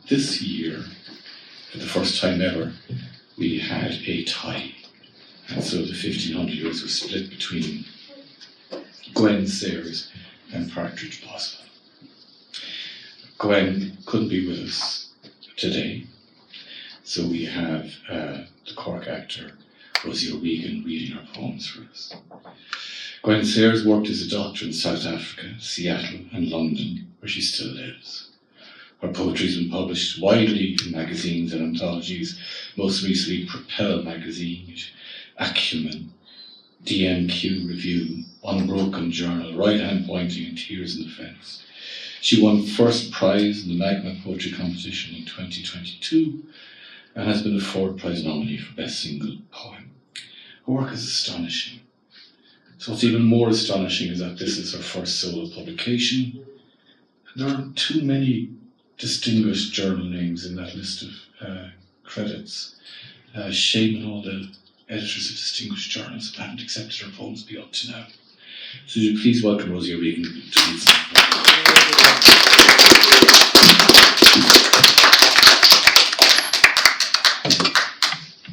this year, for the first time ever, we had a tie. And so the 1500 euros were split between Gwen Sayers and Partridge Boswell. Gwen couldn't be with us today, so we have the Cork actor Rosie O'Regan reading her poems for us. Gwen Sayers worked as a doctor in South Africa, Seattle and London, where she still lives. Her poetry has been published widely in magazines and anthologies, most recently Propel magazine, Acumen, DMQ Review, Unbroken Journal, Right Hand Pointing and Tears in the Fence. She won first prize in the Magma Poetry Competition in 2022 and has been a Ford Prize nominee for Best Single Poem. Her work is astonishing. So what's even more astonishing is that this is her first solo publication. There aren't too many distinguished journal names in that list of credits. Shame on all the editors of distinguished journals that haven't accepted her poems be up to now. So would you please welcome Rosie O'Regan to read some.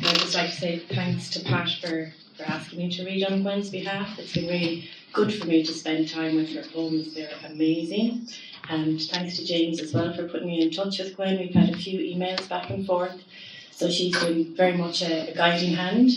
I'd just like to say thanks to Pat for asking me to read on Gwen's behalf. It's been really good for me to spend time with her poems. They're amazing. And thanks to James as well for putting me in touch with Gwen. We've had a few emails back and forth. So she's been very much a guiding hand.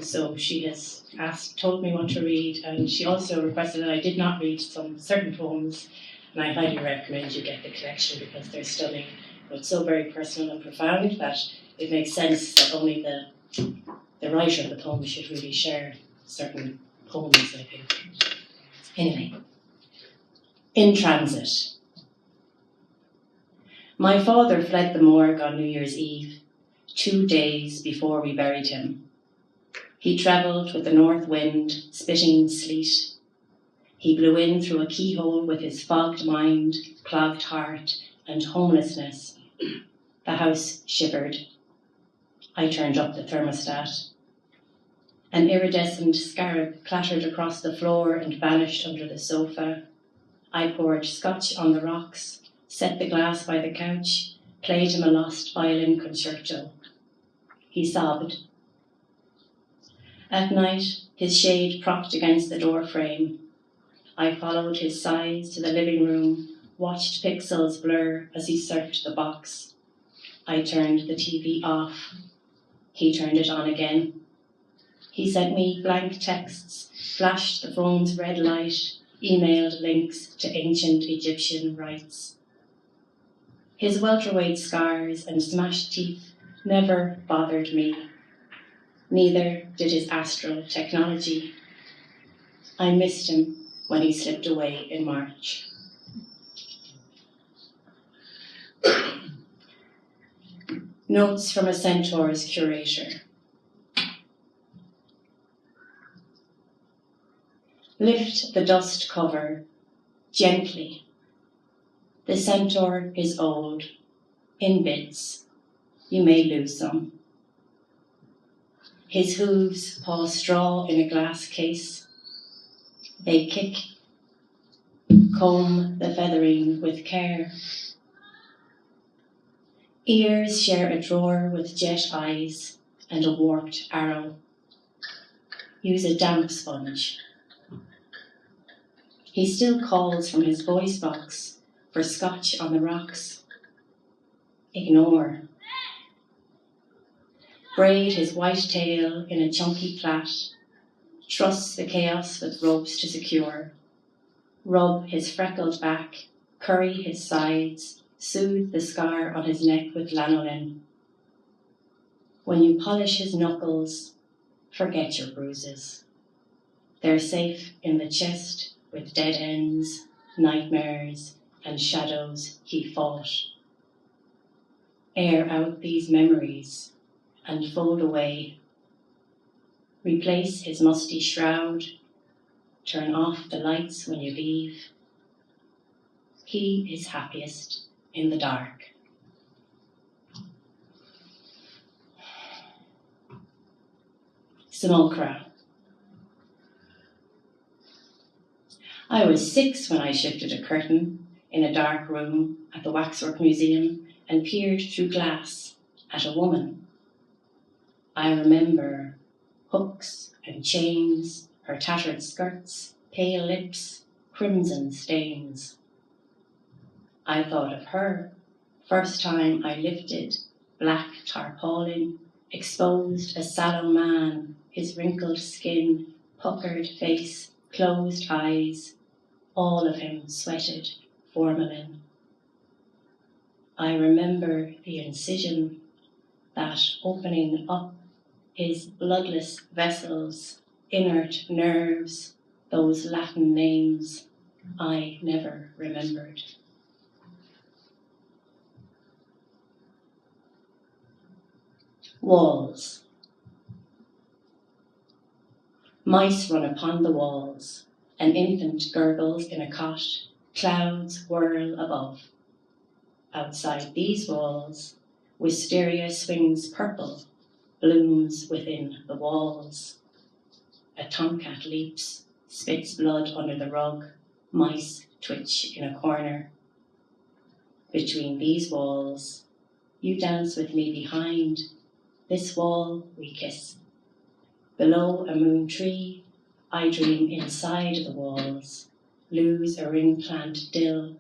So she has told me what to read, and she also requested that I did not read some certain poems. And I highly recommend you get the collection because they're stunning. But so very personal and profound that it makes sense that only the writer of the poem should really share certain poems, I think. Anyway, in transit. My father fled the morgue on New Year's Eve, 2 days before we buried him. He travelled with the north wind, spitting sleet. He blew in through a keyhole with his fogged mind, clogged heart, and homelessness. The house shivered. I turned up the thermostat. An iridescent scarab clattered across the floor and vanished under the sofa. I poured scotch on the rocks, set the glass by the couch, played him a lost violin concerto. He sobbed. At night, his shade propped against the door frame. I followed his sighs to the living room, watched pixels blur as he surfed the box. I turned the TV off. He turned it on again. He sent me blank texts, flashed the phone's red light, emailed links to ancient Egyptian rites. His welterweight scars and smashed teeth never bothered me. Neither did his astral technology. I missed him when he slipped away in March. Notes from a Centaur's curator. Lift the dust cover gently. The centaur is old, in bits. You may lose some. His hooves paw straw in a glass case. They kick, comb the feathering with care. Ears share a drawer with jet eyes and a warped arrow. Use a damp sponge. He still calls from his voice box for scotch on the rocks. Ignore. Braid his white tail in a chunky plait. Truss the chaos with ropes to secure. Rub his freckled back, curry his sides, soothe the scar on his neck with lanolin. When you polish his knuckles, forget your bruises. They're safe in the chest with dead ends, nightmares, and shadows he fought. Air out these memories and fold away. Replace his musty shroud. Turn off the lights when you leave. He is happiest in the dark. Simulacra. I was 6 when I shifted a curtain, in a dark room at the Waxwork Museum and peered through glass at a woman. I remember hooks and chains, her tattered skirts, pale lips, crimson stains. I thought of her, first time I lifted black tarpaulin, exposed a sallow man, his wrinkled skin, puckered face, closed eyes, all of him sweated formalin. I remember the incision, that opening up, his bloodless vessels, inert nerves, those Latin names I never remembered. Walls. Mice run upon the walls. An infant gurgles in a cot. Clouds whirl above. Outside these walls, wisteria swings purple, blooms within the walls. A tomcat leaps, spits blood under the rug. Mice twitch in a corner. Between these walls, you dance with me behind. This wall we kiss. Below a moon tree, I dream inside the walls, lose a ring plant dill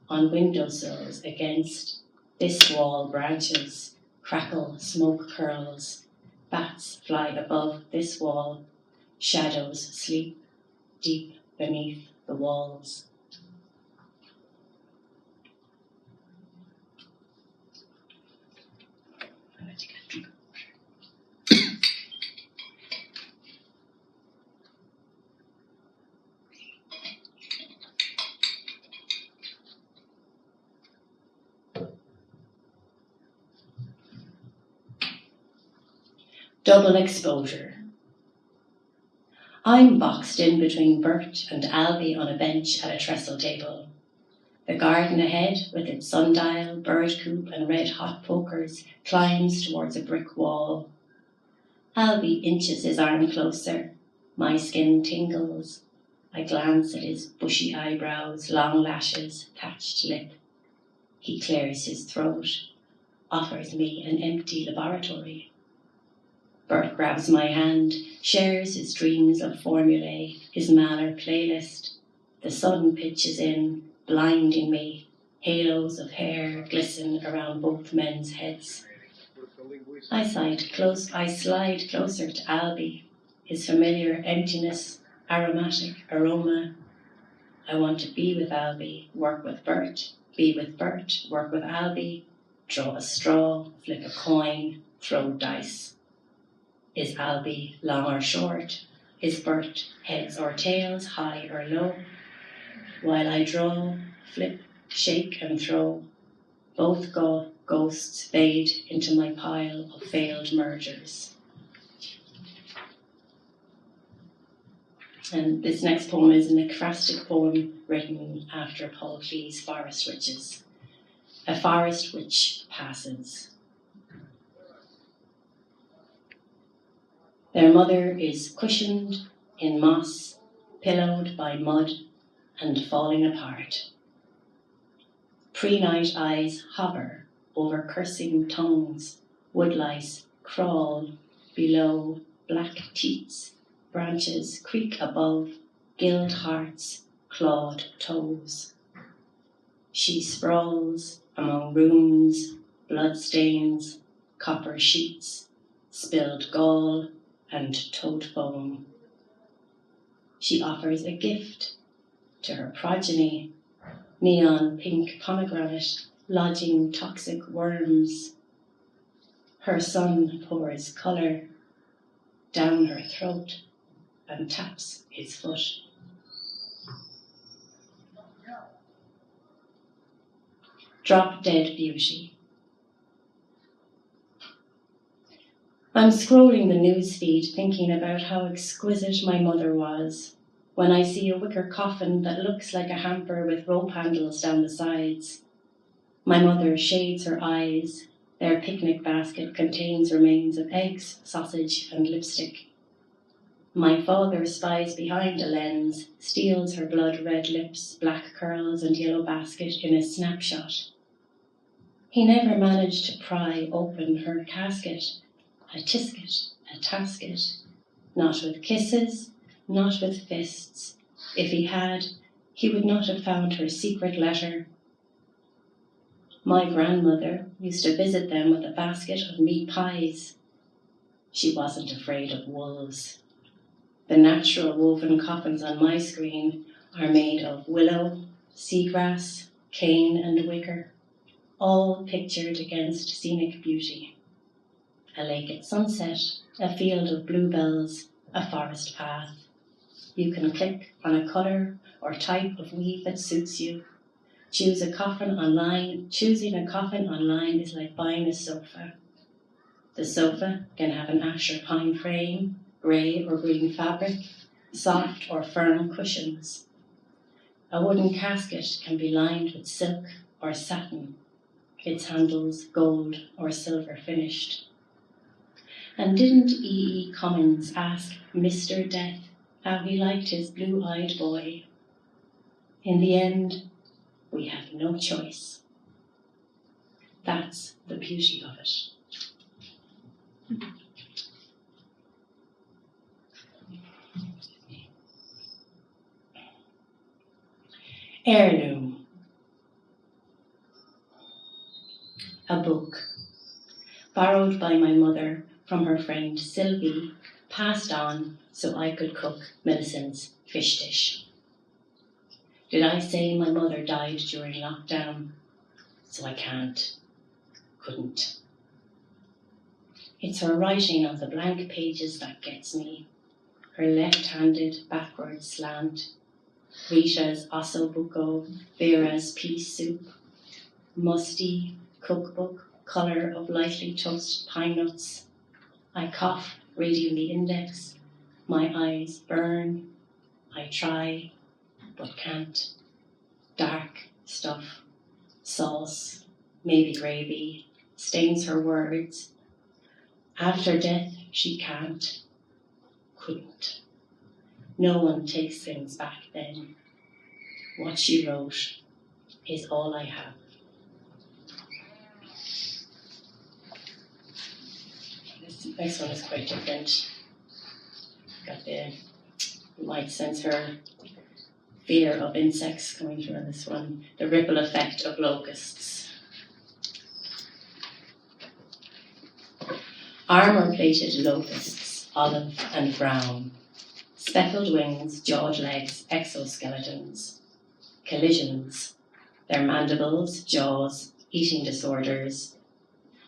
on windowsills against this wall branches, crackle smoke curls, bats fly above this wall, shadows sleep deep beneath the walls. Double exposure. I'm boxed in between Bert and Albie on a bench at a trestle table. The garden ahead, with its sundial, bird coop and red-hot pokers, climbs towards a brick wall. Albie inches his arm closer. My skin tingles. I glance at his bushy eyebrows, long lashes, patched lip. He clears his throat, offers me an empty laboratory. Bert grabs my hand, shares his dreams of formulae, his Mahler playlist. The sun pitches in, blinding me. Halos of hair glisten around both men's heads. I slide closer to Albie, his familiar emptiness, aromatic aroma. I want to be with Albie, work with Bert, be with Bert, work with Albie, draw a straw, flip a coin, throw dice. Is Albie long or short? Is Bert heads or tails, high or low? While I draw, flip, shake and throw, both ghosts fade into my pile of failed mergers. And this next poem is an acrostic poem written after Paul Klee's Forest Witches. A forest witch passes. Their mother is cushioned in moss, pillowed by mud and falling apart. Pre-night eyes hover over cursing tongues, woodlice crawl below, black teats, branches creak above, gilled hearts, clawed toes. She sprawls among runes, bloodstains, copper sheets, spilled gall, and toad foam. She offers a gift to her progeny, neon pink pomegranate, lodging toxic worms. Her son pours colour down her throat and taps his foot. Drop dead beauty. I'm scrolling the newsfeed thinking about how exquisite my mother was. When I see a wicker coffin that looks like a hamper with rope handles down the sides. My mother shades her eyes. Their picnic basket contains remains of eggs, sausage, and lipstick. My father spies behind a lens, steals her blood-red lips, black curls and yellow basket in a snapshot. He never managed to pry open her casket, a tisket, a tasket, not with kisses, not with fists. If he had, he would not have found her secret letter. My grandmother used to visit them with a basket of meat pies. She wasn't afraid of wolves. The natural woven coffins on my screen are made of willow, seagrass, cane and wicker, all pictured against scenic beauty. A lake at sunset, a field of bluebells, a forest path. You can click on a colour or type of weave that suits you. Choosing a coffin online is like buying a sofa. The sofa can have an ash or pine frame, grey or green fabric, soft or firm cushions. A wooden casket can be lined with silk or satin, its handles gold or silver finished. And didn't E. E. Cummins ask Mr. Death how he liked his blue-eyed boy? In the end, we have no choice. That's the beauty of it. Heirloom. A book, borrowed by my mother from her friend Sylvie, passed on so I could cook Millicent's fish dish. Did I say my mother died during lockdown? So I couldn't. It's her writing on the blank pages that gets me. Her left-handed backward slant. Rita's osso buco, Vera's pea soup. Musty cookbook, colour of lightly toasted pine nuts. I cough, reading the index. My eyes burn. I try, but can't. Dark stuff, sauce, maybe gravy, stains her words. After death, she couldn't. No one takes things back then. What she wrote is all I have. This next one is quite different. You might sense her fear of insects coming through on this one. The ripple effect of locusts. Armour-plated locusts, olive and brown. Speckled wings, jawed legs, exoskeletons. Collisions. Their mandibles, jaws, eating disorders.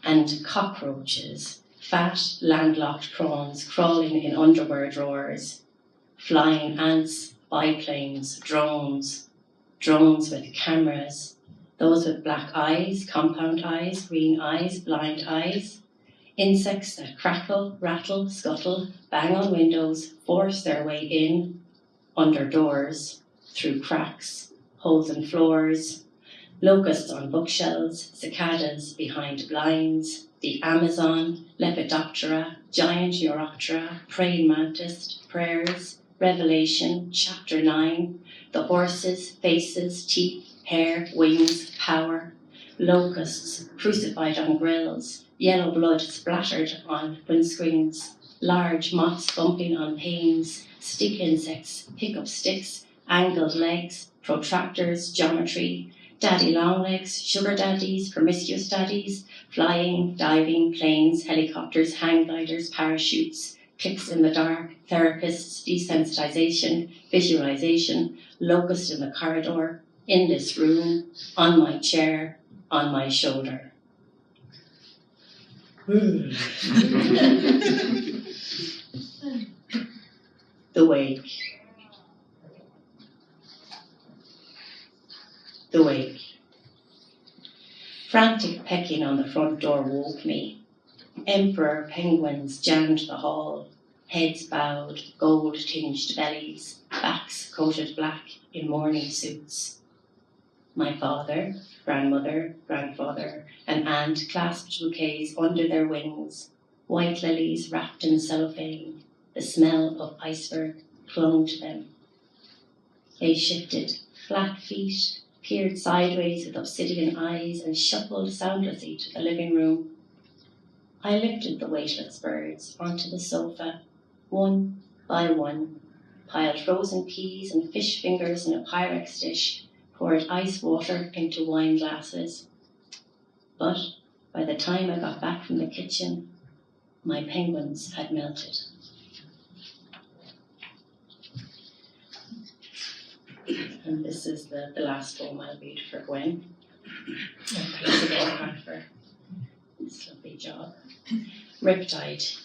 And cockroaches. Fat, landlocked prawns crawling in underwear drawers. Flying ants, biplanes, drones with cameras, those with black eyes, compound eyes, green eyes, blind eyes, insects that crackle, rattle, scuttle, bang on windows, force their way in, under doors, through cracks, holes in floors, locusts on bookshelves, cicadas behind blinds, the Amazon, Lepidoptera, giant Neuroptera, praying mantis, prayers, Revelation, chapter 9, the horses, faces, teeth, hair, wings, power, locusts crucified on grills, yellow blood splattered on windscreens, large moths bumping on panes, stick insects, hiccup sticks, angled legs, protractors, geometry, daddy long legs, sugar daddies, promiscuous daddies, flying, diving, planes, helicopters, hang gliders, parachutes, clicks in the dark, therapists, desensitization, visualization, locust in the corridor, in this room, on my chair, on my shoulder. The wake. The wake. Frantic pecking on the front door woke me. Emperor penguins jammed the hall, heads bowed, gold-tinged bellies, backs coated black in mourning suits. My father, grandmother, grandfather, and aunt clasped bouquets under their wings, white lilies wrapped in cellophane, The smell of iceberg clung to them. They shifted, flat feet, peered sideways with obsidian eyes, and shuffled soundlessly to the living room. I lifted the weightless birds onto the sofa, one by one, piled frozen peas and fish fingers in a Pyrex dish, poured ice water into wine glasses. But by the time I got back from the kitchen, my penguins had melted. And this is the last poem I'll read for Gwen. And thanks again, Pat, for this lovely job. Riptide.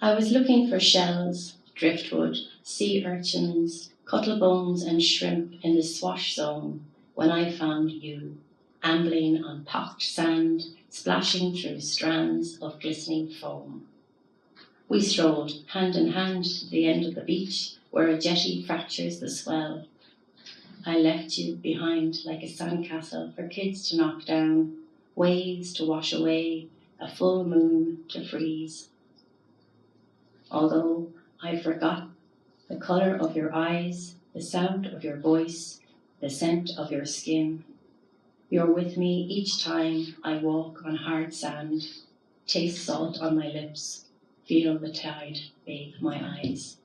I was looking for shells, driftwood, sea urchins, cuttlebones and shrimp in the swash zone when I found you, ambling on pocked sand, splashing through strands of glistening foam. We strolled hand in hand to the end of the beach where a jetty fractures the swell. I left you behind like a sandcastle for kids to knock down, waves to wash away, a full moon to freeze. Although I forgot the colour of your eyes, the sound of your voice, the scent of your skin, you're with me each time I walk on hard sand, taste salt on my lips, feel the tide bathe my eyes.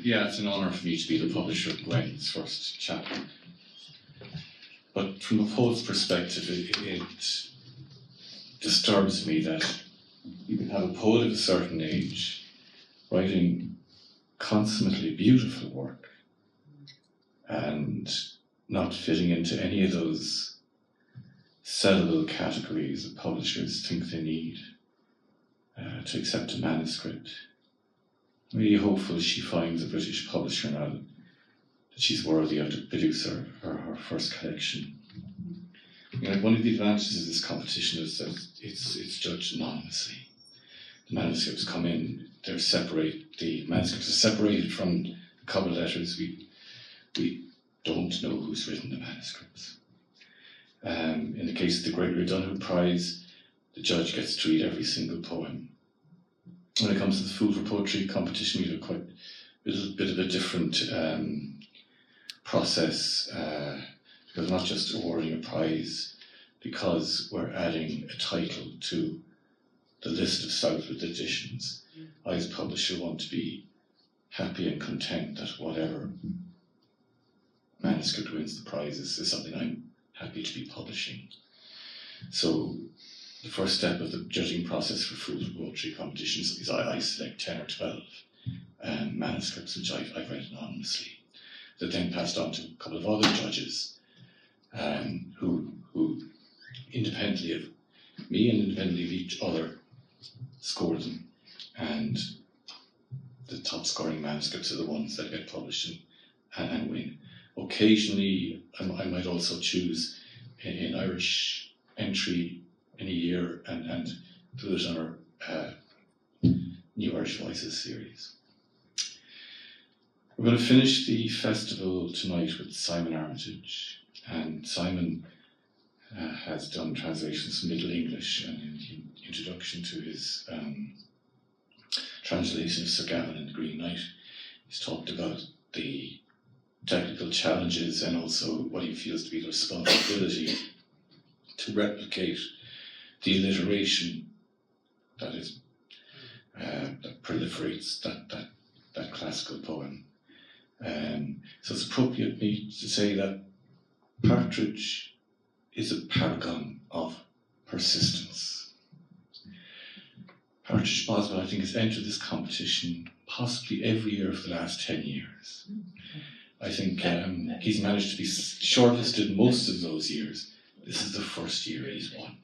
Yeah, it's an honour for me to be the publisher of Gwen's first chapter. But from a poet's perspective, it disturbs me that you can have a poet of a certain age writing consummately beautiful work and not fitting into any of those sellable categories that publishers think they need to accept a manuscript. I'm really hopeful she finds a British publisher now that she's worthy of to produce her first collection. You know, one of the advantages of this competition is that it's judged anonymously. The manuscripts come in, the manuscripts are separated from the cover letters. We don't know who's written the manuscripts. In the case of the Gregory Dunham Prize, the judge gets to read every single poem. When it comes to the Food for Poetry competition, we have quite a little bit of a different process, because we're not just awarding a prize, because we're adding a title to the list of Southwood editions. I, as publisher, want to be happy and content that whatever manuscript wins the prize is something I'm happy to be publishing. So the first step of the judging process for Food for Poetry competitions is I select 10 or 12 manuscripts which I've read anonymously. That then passed on to a couple of other judges who independently of me and independently of each other score them, and the top scoring manuscripts are the ones that get published and win. Occasionally I might also choose an Irish entry in a year and put it on our New Irish Voices series. We're going to finish the festival tonight with Simon Armitage, and Simon has done translations from Middle English, and in the introduction to his translation of Sir Gawain and the Green Knight, he's talked about the technical challenges and also what he feels to be the responsibility to replicate the alliteration that is that proliferates that classical poem. So it's appropriate for me to say that Partridge is a paragon of persistence. Partridge Boswell, I think, has entered this competition possibly every year for the last 10 years. I think he's managed to be shortlisted most of those years. This is the first year he's won.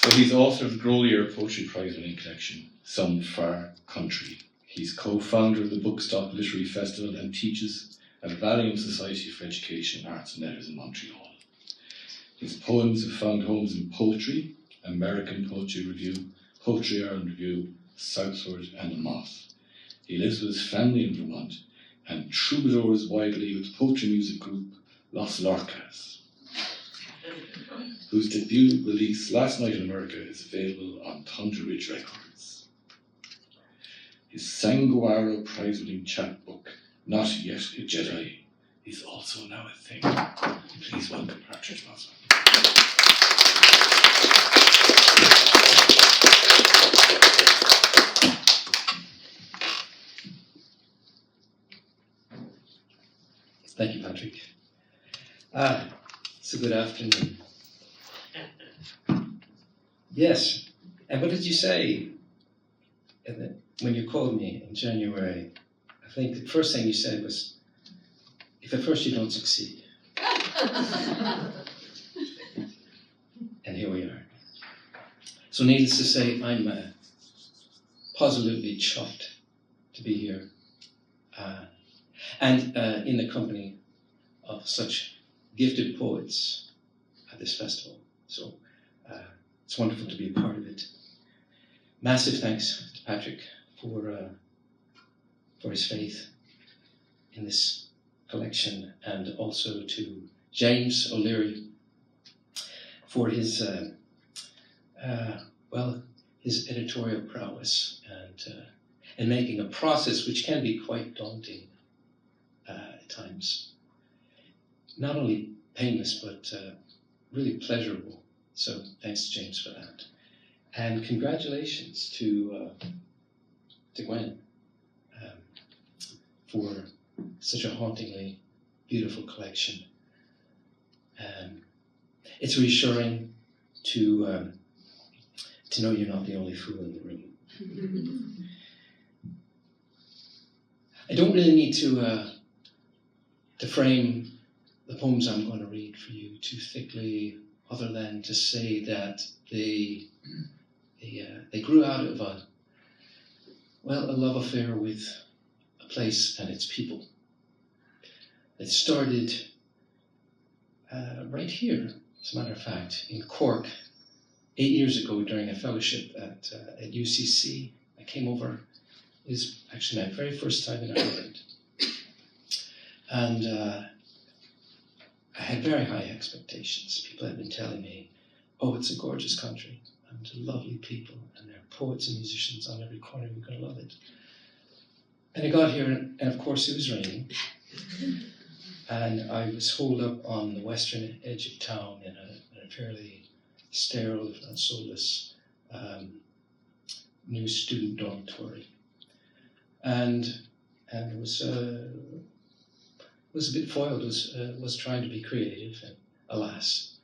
So he's author of the Grolier Poetry Prize winning collection, Some Far Country He's co-founder of the Bookstop Literary Festival and teaches at Valium Society for Education, Arts and Letters in Montreal. His poems have found homes in Poetry, American Poetry Review, Poetry Ireland Review, Southward and the Moth. He lives with his family in Vermont and troubadours widely with poetry music group Los Lorcas, whose debut release Last Night in America is available on Thunder Ridge Records. His Sanguaro prize-winning chapbook, Not Yet a Jedi, is also now a thing. Please welcome Partridge Boswell. Thank you, Patrick. It's a good afternoon. Yes, and what did you say when you called me in January? I think the first thing you said was, if at first you don't succeed. And here we are. So needless to say, I'm positively chuffed to be here. And in the company of such gifted poets at this festival. So it's wonderful to be a part of it. Massive thanks to Patrick for his faith in this collection, and also to James O'Leary for his his editorial prowess and making a process which can be quite daunting at times, not only painless but really pleasurable. So thanks to James for that, and congratulations to Gwen for such a hauntingly beautiful collection. It's reassuring to know you're not the only fool in the room. I don't really need to frame the poems I'm going to read for you too thickly, other than to say that they grew out of a love affair with a place and its people. It started right here, as a matter of fact, in Cork, 8 years ago during a fellowship at UCC. I came over. It was actually my very first time in Ireland. And I had very high expectations. People had been telling me, oh, it's a gorgeous country, and lovely people, and there are poets and musicians on every corner, you're going to love it. And I got here, and of course it was raining. And I was holed up on the western edge of town in a fairly sterile, if not soulless, new student dormitory. And it was a bit foiled, was trying to be creative, and alas,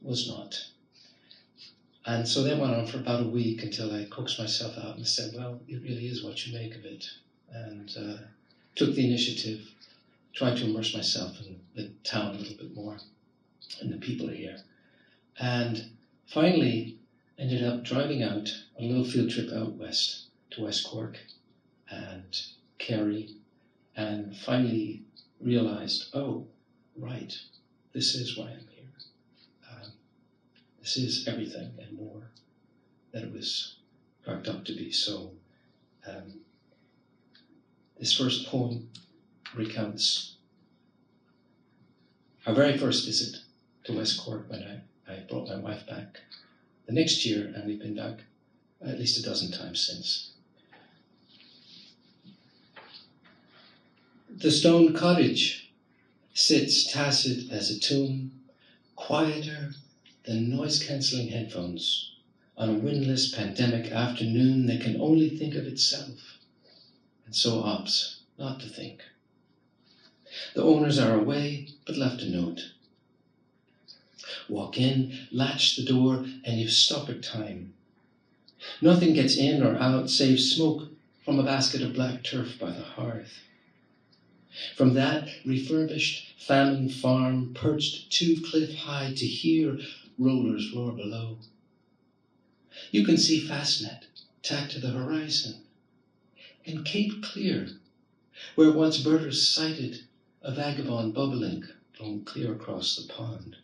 was not. And so that went on for about a week until I coaxed myself out and said, well, it really is what you make of it. And took the initiative, tried to immerse myself in the town a little bit more, and the people here. And finally ended up driving out on a little field trip out west to West Cork and Kerry, and finally realized, oh, right, this is why I'm here. This is everything and more that it was cracked up to be. So this first poem recounts our very first visit to West Cork when I brought my wife back the next year, and we've been back at least a dozen times since. The stone cottage sits tacit as a tomb, quieter than noise-cancelling headphones on a windless pandemic afternoon that can only think of itself, and so opts not to think. The owners are away, but left a note. Walk in, latch the door, and you've stoppered time. Nothing gets in or out save smoke from a basket of black turf by the hearth. From that refurbished famine farm perched 2 cliff high to hear rollers roar below. You can see Fastnet tacked to the horizon, and Cape Clear, where once birders sighted a vagabond bobolink blown clear across the pond.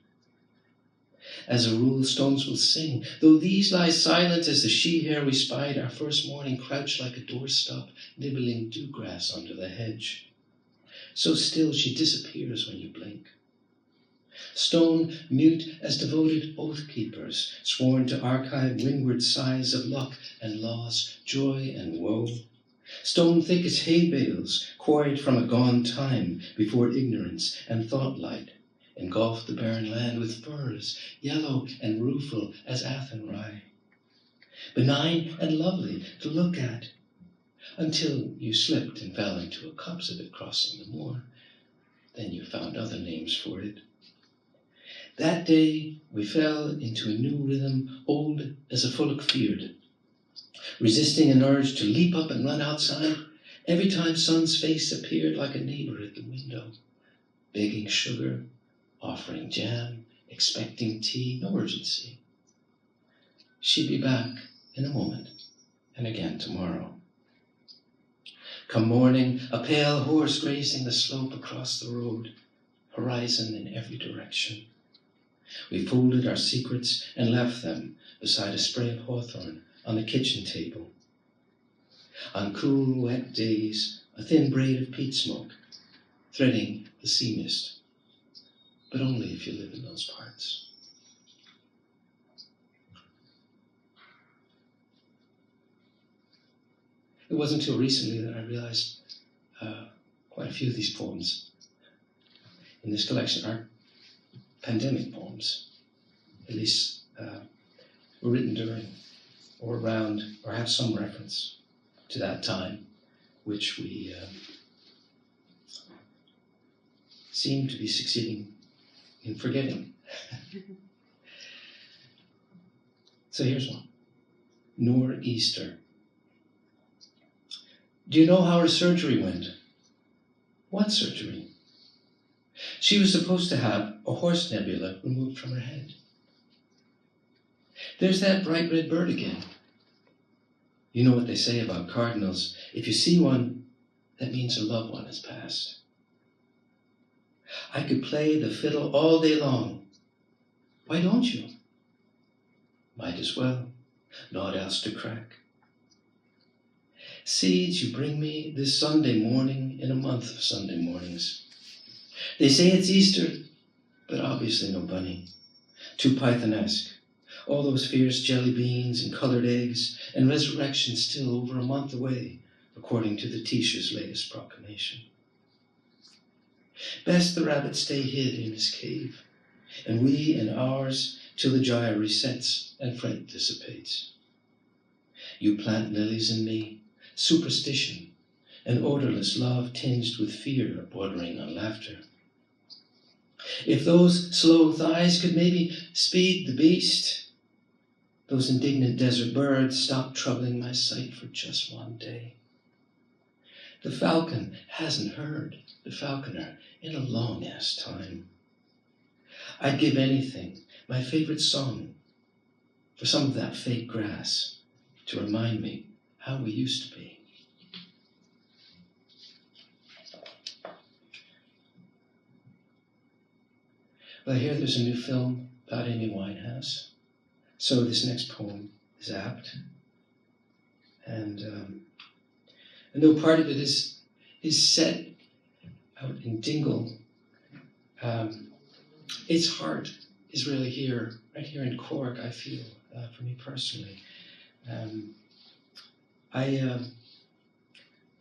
As a rule, stones will sing, though these lie silent as the she-hare we spied our first morning crouched like a doorstop, nibbling dewgrass under the hedge. So still she disappears when you blink. Stone mute as devoted oath-keepers, sworn to archive windward sighs of luck and loss, joy and woe. Stone thick as hay bales, quarried from a gone time, before ignorance and thought light engulfed the barren land with firs, yellow and rueful as athenry, benign and lovely to look at, until you slipped and fell into a copse of it crossing the moor. Then you found other names for it. That day we fell into a new rhythm, old as a fullock feared, resisting an urge to leap up and run outside every time Son's face appeared like a neighbor at the window, begging sugar, offering jam, expecting tea, no urgency. She'd be back in a moment, and again tomorrow. Come morning, a pale horse grazing the slope across the road, horizon in every direction. We folded our secrets and left them beside a spray of hawthorn on the kitchen table. On cool, wet days, a thin braid of peat smoke, threading the sea mist. But only if you live in those parts. It wasn't until recently that I realized quite a few of these poems in this collection are pandemic poems. At least were written during or around or have some reference to that time, which we seem to be succeeding in forgetting. So here's one. Nor'easter. Do you know how her surgery went? What surgery? She was supposed to have a horse nebula removed from her head. There's that bright red bird again. You know what they say about cardinals. If you see one, that means a loved one has passed. I could play the fiddle all day long. Why don't you? Might as well. Naught else to crack. Seeds you bring me this Sunday morning in a month of Sunday mornings. They say it's Easter, but obviously no bunny. Too Pythonesque. All those fierce jelly beans and colored eggs, and resurrection still over a month away, according to the Taoiseach's latest proclamation. Best the rabbit stay hid in his cave, and we in ours till the gyre resets and fret dissipates. You plant lilies in me, superstition, and odorless love tinged with fear bordering on laughter. If those slow thighs could maybe speed the beast, those indignant desert birds stop troubling my sight for just one day. The falcon hasn't heard the falconer in a long-ass time. I'd give anything, my favorite song, for some of that fake grass to remind me how we used to be. Well, I hear there's a new film about Amy Winehouse, so this next poem is apt. And though part of it is set out in Dingle, its heart is really here, right here in Cork, I feel, for me personally.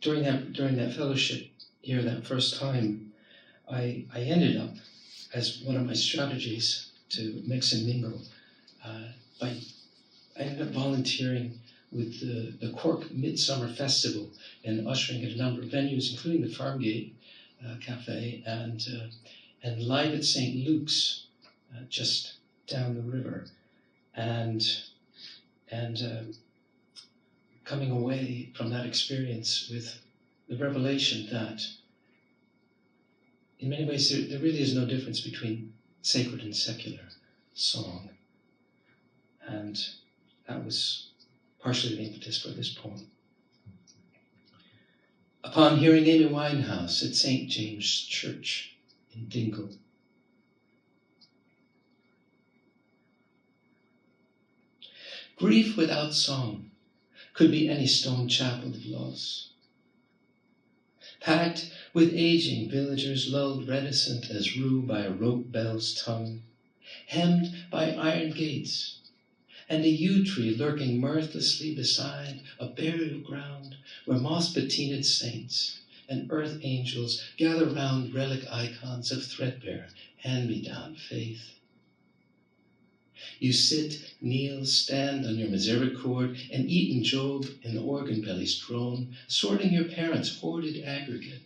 During that fellowship year, that first time, I ended up, as one of my strategies to mix and mingle, I ended up volunteering with the Cork Midsummer Festival and ushering at a number of venues, including the Farmgate Cafe and Live at St. Luke's, just down the river, and coming away from that experience with the revelation that in many ways there really is no difference between sacred and secular song. And that was partially the impetus for this poem. Upon hearing Amy Winehouse at St. James Church in Dingle. Grief without song could be any stone chapel of loss. Packed with aging villagers lulled reticent as rue by a rope bell's tongue, hemmed by iron gates, and a yew tree lurking mirthlessly beside a burial ground where moss-patinaed saints and earth angels gather round relic icons of threadbare hand-me-down faith. You sit, kneel, stand on your misericord, and eat in Job in the organ belly's drone, sorting your parents' hoarded aggregate.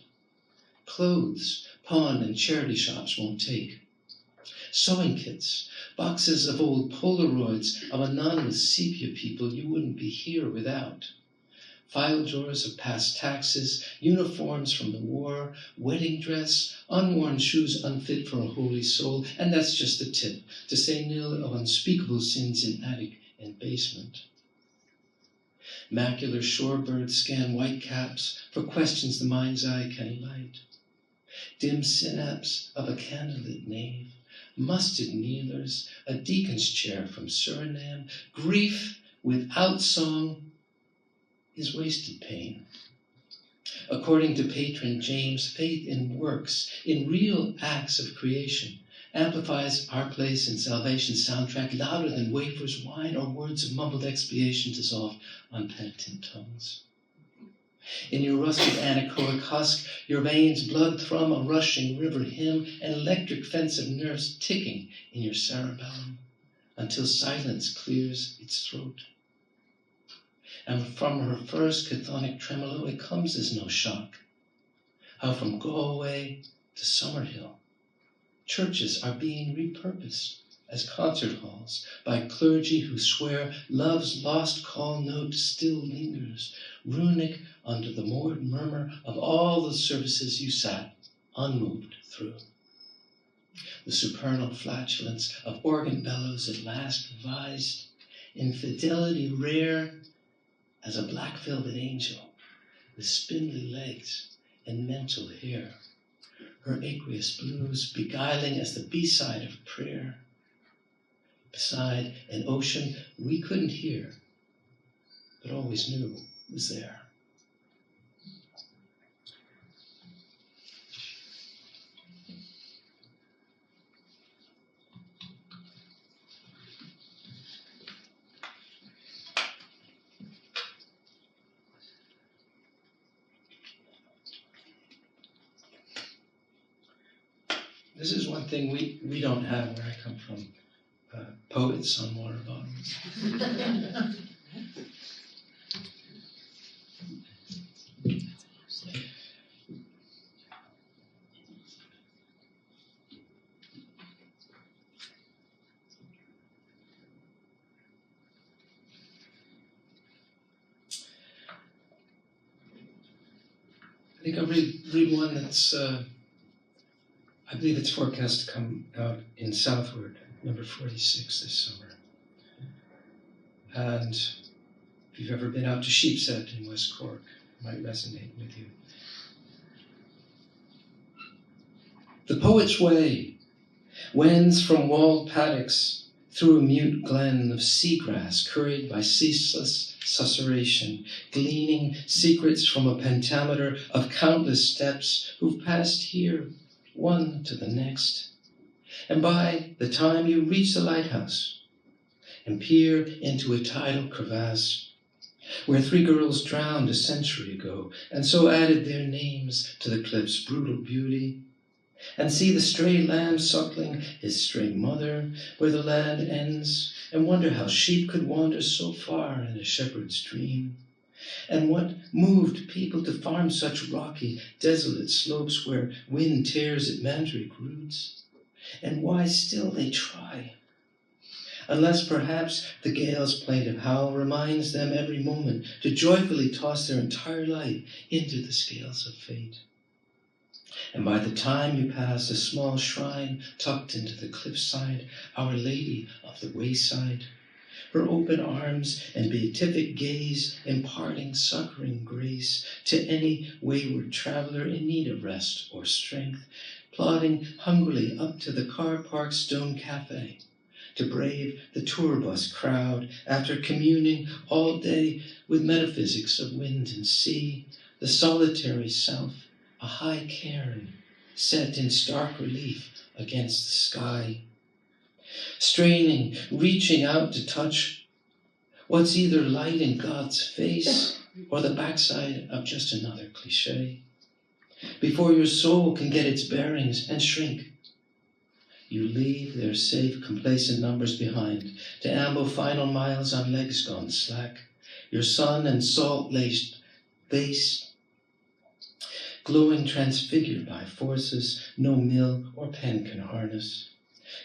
Clothes, pawn and charity shops won't take. Sewing kits, boxes of old Polaroids of anonymous sepia people you wouldn't be here without. File drawers of past taxes, uniforms from the war, wedding dress, unworn shoes unfit for a holy soul, and that's just the tip, to say nil of unspeakable sins in attic and basement. Macular shorebirds scan white caps for questions the mind's eye can light. Dim synapse of a candlelit nave, musted kneelers, a deacon's chair from Suriname, grief without song is wasted pain. According to patron James, faith in works, in real acts of creation, amplifies our place in salvation's soundtrack louder than wafers, wine, or words of mumbled expiation dissolved on penitent tongues. In your rusted anechoic husk, your veins blood thrum a rushing river hymn, an electric fence of nerves ticking in your cerebellum until silence clears its throat. And from her first chthonic tremolo, it comes as no shock. How from Galway to Summerhill, churches are being repurposed as concert halls by clergy who swear love's lost call note still lingers, runic under the moored murmur of all the services you sat unmoved through. The supernal flatulence of organ bellows at last revised, in fidelity rare as a black velvet angel with spindly legs and mental hair, her aqueous blues beguiling as the B-side of prayer, beside an ocean we couldn't hear, but always knew was there. This is one thing we don't have where I come from, poets on water bottles. I think I'll read one that's, I believe it's forecast to come out in Southward, number 46 this summer. And if you've ever been out to Sheepset in West Cork, it might resonate with you. The poet's way wends from walled paddocks through a mute glen of seagrass curried by ceaseless susurration, gleaning secrets from a pentameter of countless steps who've passed here, one to the next. And by the time you reach the lighthouse and peer into a tidal crevasse where 3 girls drowned a century ago and so added their names to the cliff's brutal beauty, and see the stray lamb suckling his stray mother where the land ends, and wonder how sheep could wander so far in a shepherd's dream, and what moved people to farm such rocky, desolate slopes where wind tears at mandrake roots, and why still they try, unless perhaps the gale's plaintive howl reminds them every moment to joyfully toss their entire life into the scales of fate. And by the time you pass a small shrine tucked into the cliffside, Our Lady of the Wayside, her open arms and beatific gaze imparting succoring grace to any wayward traveler in need of rest or strength, plodding hungrily up to the car park stone cafe to brave the tour bus crowd after communing all day with metaphysics of wind and sea, the solitary south, a high cairn set in stark relief against the sky. Straining, reaching out to touch what's either light in God's face or the backside of just another cliche. Before your soul can get its bearings and shrink, you leave their safe, complacent numbers behind to amble final miles on legs gone slack, your sun and salt-laced base glowing transfigured by forces no mill or pen can harness,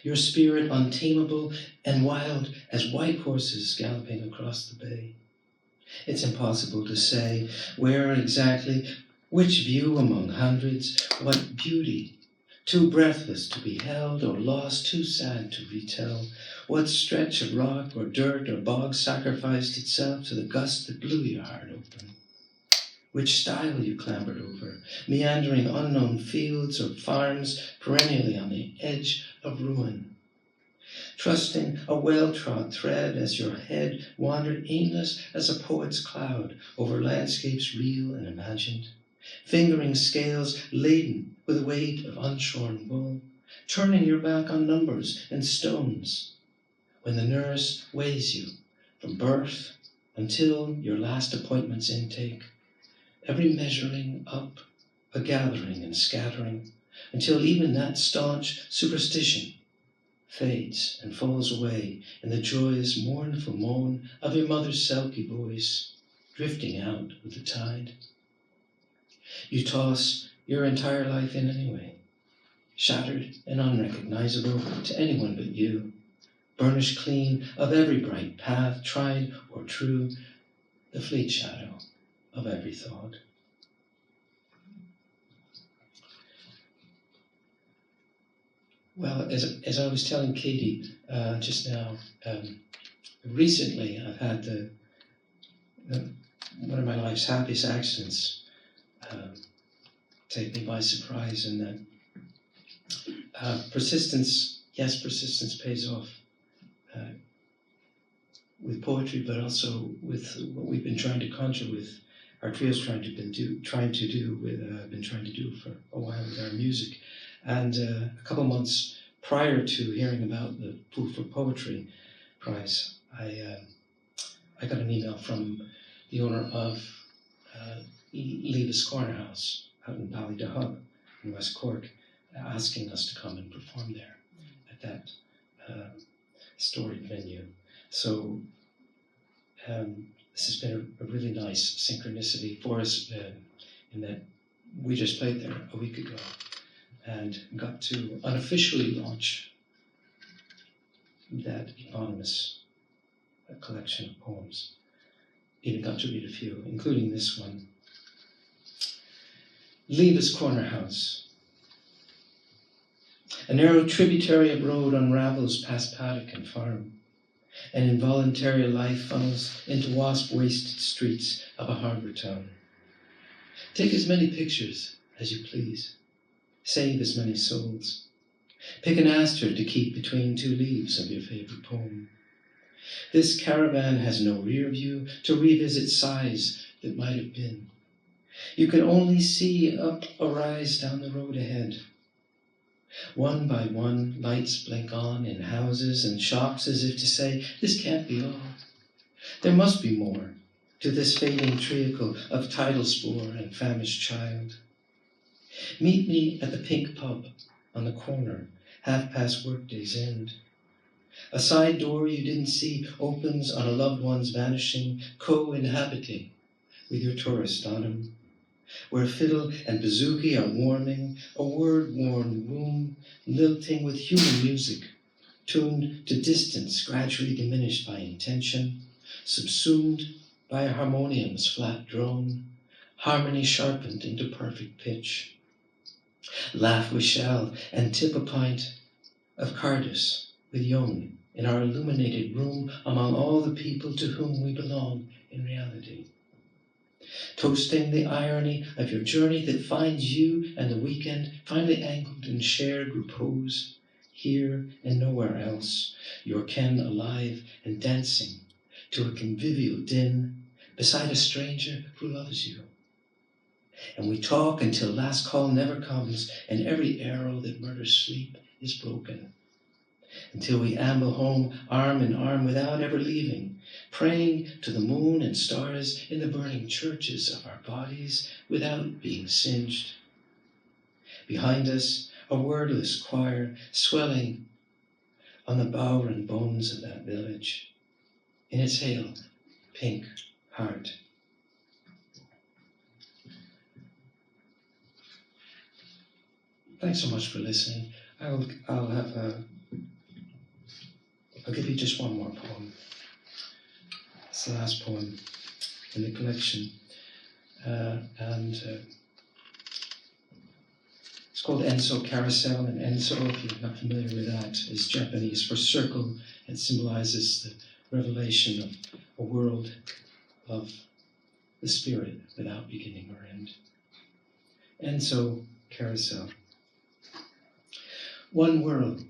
your spirit untamable and wild as white horses galloping across the bay. It's impossible to say where exactly, which view among hundreds, what beauty, too breathless to be held or lost, too sad to retell, what stretch of rock or dirt or bog sacrificed itself to the gust that blew your heart open, which stile you clambered over, meandering unknown fields or farms perennially on the edge of ruin, trusting a well-trod thread as your head wandered aimless as a poet's cloud over landscapes real and imagined, fingering scales laden with the weight of unshorn wool, turning your back on numbers and stones when the nurse weighs you from birth until your last appointment's intake, every measuring up a gathering and scattering, until even that staunch superstition fades and falls away in the joyous, mournful moan of your mother's silky voice, drifting out with the tide. You toss your entire life in anyway, shattered and unrecognizable to anyone but you, burnished clean of every bright path, tried or true, the fleet shadow of every thought. Well, as I was telling Katie just now, recently I've had one of my life's happiest accidents take me by surprise, and that persistence pays off with poetry, but also with what we've been trying to conjure with our trio's been trying to do for a while with our music. And a couple months prior to hearing about the Pool for Poetry Prize, I got an email from the owner of Levis Corner House out in Ballydehub in West Cork, asking us to come and perform there at that storied venue. So this has been a really nice synchronicity for us in that we just played there a week ago and got to unofficially launch that eponymous collection of poems. Even got to read a few, including this one. Levis Corner House. A narrow tributary of road unravels past paddock and farm. An involuntary life funnels into wasp-wasted streets of a harbour town. Take as many pictures as you please. Save as many souls. Pick an aster to keep between two leaves of your favourite poem. This caravan has no rear view to revisit sighs that might have been. You can only see up a rise down the road ahead. One by one, lights blink on in houses and shops as if to say, this can't be all. There must be more to this fading treacle of tidal spore and famished child. Meet me at the pink pub on the corner, half past workday's end. A side door you didn't see opens on a loved one's vanishing, co-inhabiting with your tourist autumn, where fiddle and bouzouki are warming, a word-worn womb lilting with human music, tuned to distance gradually diminished by intention, subsumed by a harmonium's flat drone, harmony sharpened into perfect pitch. Laugh we shall, and tip a pint of Cardis with Young in our illuminated room among all the people to whom we belong in reality. Toasting the irony of your journey that finds you and the weekend finally angled in shared repose, here and nowhere else, your ken alive and dancing to a convivial din beside a stranger who loves you. And we talk until last call never comes and every arrow that murders sleep is broken. Until we amble home arm in arm without ever leaving, praying to the moon and stars in the burning churches of our bodies without being singed. Behind us, a wordless choir swelling on the Bowron bones of that village, in its hale, pink heart. Thanks so much for listening. I'll give you just one more poem. It's the last poem in the collection. It's called Enso Carousel, and Enso, if you're not familiar with that, is Japanese for circle. It symbolizes the revelation of a world of the spirit without beginning or end. Enso Carousel. One world,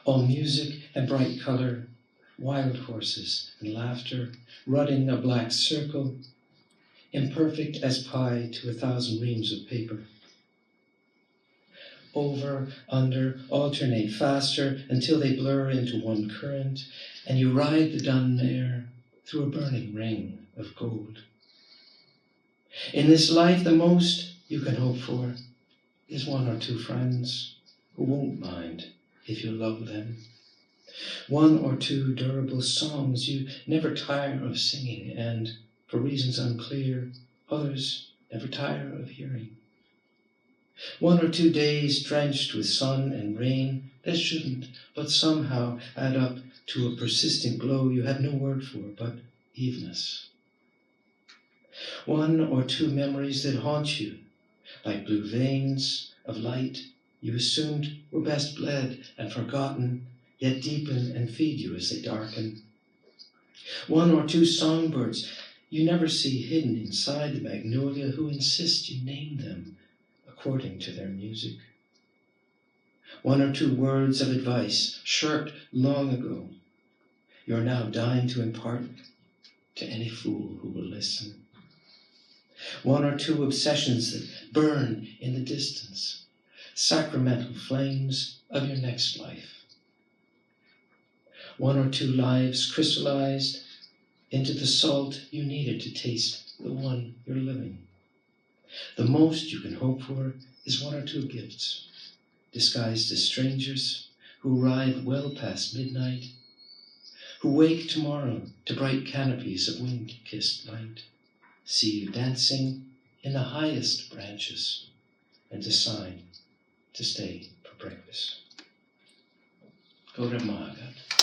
all music and bright color, wild horses and laughter, rutting a black circle, imperfect as pie to 1,000 reams of paper. Over, under, alternate faster until they blur into one current, and you ride the dun mare through a burning ring of gold. In this life, the most you can hope for is 1 or 2 friends who won't mind if you love them. 1 or 2 durable songs you never tire of singing, and, for reasons unclear, others never tire of hearing. 1 or 2 days drenched with sun and rain that shouldn't, but somehow add up to a persistent glow you have no word for but evenness. 1 or 2 memories that haunt you, like blue veins of light you assumed were best bled and forgotten, yet deepen and feed you as they darken. 1 or 2 songbirds you never see hidden inside the magnolia who insist you name them according to their music. 1 or 2 words of advice shirked long ago, you're now dying to impart to any fool who will listen. 1 or 2 obsessions that burn in the distance, sacramental flames of your next life. 1 or 2 lives crystallized into the salt you needed to taste the one you're living. The most you can hope for is 1 or 2 gifts, disguised as strangers who arrive well past midnight, who wake tomorrow to bright canopies of wind-kissed light, see you dancing in the highest branches, and decide to stay for breakfast. Go to Mahagat.